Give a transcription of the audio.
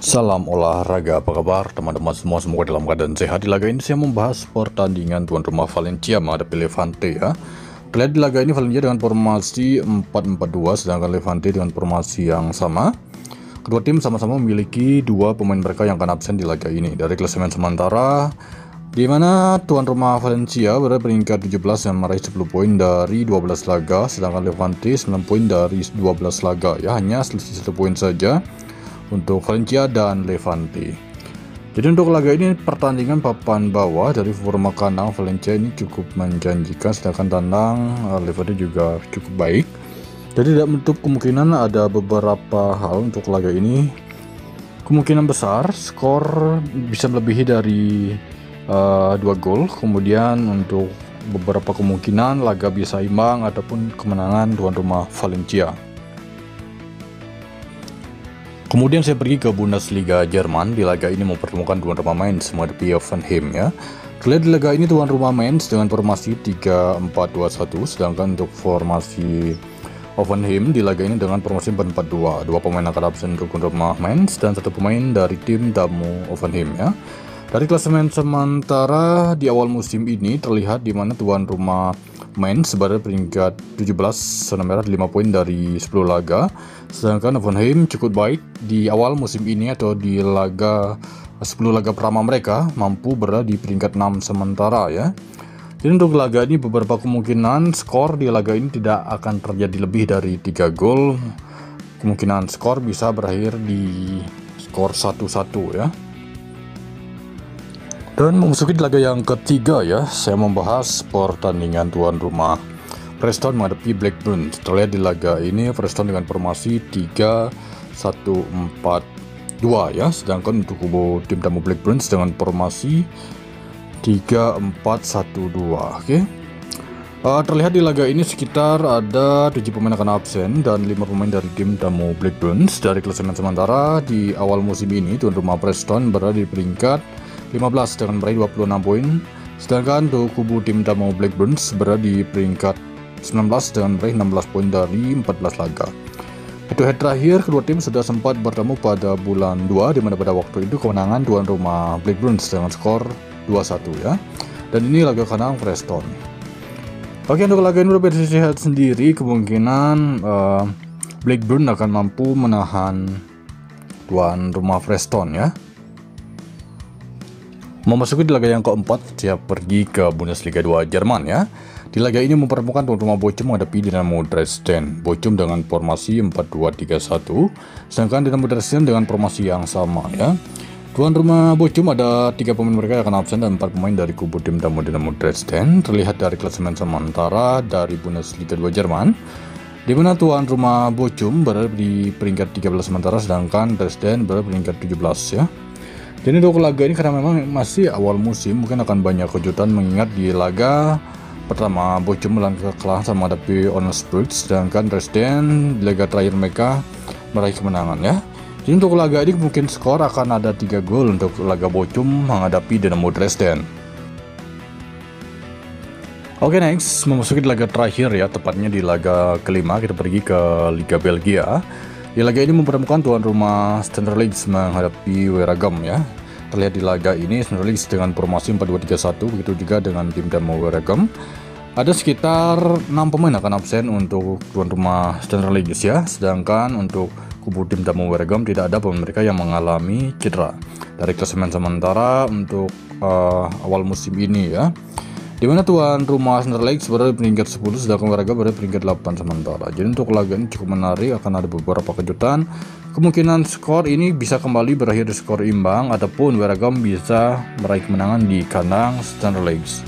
Salam olahraga, apa kabar teman-teman semua? Semoga dalam keadaan sehat. Di laga ini saya membahas pertandingan tuan rumah Valencia menghadapi Levante ya. Terlihat di laga ini Valencia dengan formasi 4-4-2, sedangkan Levante dengan formasi yang sama. Kedua tim sama-sama memiliki dua pemain mereka yang akan absen di laga ini. Dari klasemen sementara, di mana tuan rumah Valencia berada peringkat 17 yang meraih 10 poin dari 12 laga, sedangkan Levante 9 poin dari 12 laga ya, hanya selisih 1 poin saja untuk Valencia dan Levante. Jadi untuk laga ini pertandingan papan bawah dari forma kandang Valencia ini cukup menjanjikan, sedangkan tandang Levante juga cukup baik. Jadi tidak menutup kemungkinan ada beberapa hal untuk laga ini. Kemungkinan besar skor bisa melebihi dari 2 gol. Kemudian untuk beberapa kemungkinan laga bisa imbang ataupun kemenangan tuan rumah Valencia. Kemudian saya pergi ke Bundesliga Jerman. Di laga ini mempertemukan tuan rumah Mainz menghadapi Hoffenheim ya. Terlihat di laga ini tuan rumah Mainz dengan formasi 3-4-2-1, sedangkan untuk formasi Hoffenheim di laga ini dengan formasi 4-4-2. Dua pemain akan absen untuk tuan rumah Mainz dan satu pemain dari tim tamu Hoffenheim ya. Dari klasemen sementara di awal musim ini terlihat di mana tuan rumah Mainz berada peringkat 17 zona merah 5 poin dari 10 laga, sedangkan Hoffenheim cukup baik di awal musim ini atau di laga 10 laga pertama mereka mampu berada di peringkat 6 sementara ya. Jadi untuk laga ini beberapa kemungkinan skor di laga ini tidak akan terjadi lebih dari 3 gol. Kemungkinan skor bisa berakhir di skor 1-1 ya. Dan memasuki laga yang ketiga ya, saya membahas pertandingan tuan rumah Preston menghadapi Blackburn. Terlihat di laga ini Preston dengan formasi 3-1-4-2 ya, sedangkan untuk kubu tim tamu Blackburn dengan formasi 3-4-1-2. Oke. Terlihat di laga ini sekitar ada 7 pemain akan absen dan 5 pemain dari tim tamu Blackburn. Dari klasemen sementara di awal musim ini tuan rumah Preston berada di peringkat 15 dengan meraih 26 poin, sedangkan untuk kubu tim tamu Blackburn berada di peringkat 19 dengan meraih 16 poin dari 14 laga. Head-to-head terakhir kedua tim sudah sempat bertemu pada bulan 2, di mana pada waktu itu kemenangan tuan rumah Blackburn dengan skor 2-1 ya. Dan ini laga kandang Preston. Oke, untuk laga ini berbeda sehat sendiri, kemungkinan Blackburn akan mampu menahan tuan rumah Preston ya. Memasuki di laga yang keempat, saya pergi ke Bundesliga 2 Jerman ya. Di laga ini mempertemukan tuan rumah Bochum menghadapi Dynamo Dresden. Bochum dengan formasi 4-2-3-1, sedangkan Dynamo Dresden dengan formasi yang sama ya. Tuan rumah Bochum ada 3 pemain mereka yang akan absen dan 4 pemain dari kubu tim tamu Dynamo Dresden. Terlihat dari klasemen sementara dari Bundesliga 2 Jerman, di mana tuan rumah Bochum berada di peringkat 13 sementara, sedangkan Dresden berada di peringkat 17 ya. Jadi untuk laga ini karena memang masih awal musim, mungkin akan banyak kejutan mengingat di laga pertama Bochum kalah sama menghadapi Onlsburg, sedangkan Dresden di laga terakhir mereka meraih kemenangan ya. Jadi untuk laga ini mungkin skor akan ada 3 gol untuk laga Bochum menghadapi Dynamo Dresden. Oke, next memasuki laga terakhir ya, tepatnya di laga kelima kita pergi ke Liga Belgia. Di laga ini mempertemukan tuan rumah Standard Liège menghadapi Weragam ya. Terlihat di laga ini Standard Liège dengan formasi 4-2-3-1, begitu juga dengan tim tamu Weragam. Ada sekitar 6 pemain akan absen untuk tuan rumah Standard Liège ya, sedangkan untuk kubu tim tamu Weragam tidak ada pemain mereka yang mengalami cedera. Dari klasemen sementara untuk awal musim ini ya, di mana tuan rumah Standard Liège berada di peringkat 10, sedangkan Weragam berada di peringkat 8 sementara. Jadi untuk laga ini cukup menarik, akan ada beberapa kejutan. Kemungkinan skor ini bisa kembali berakhir di skor imbang ataupun Weragam bisa meraih kemenangan di kandang Standard Liège.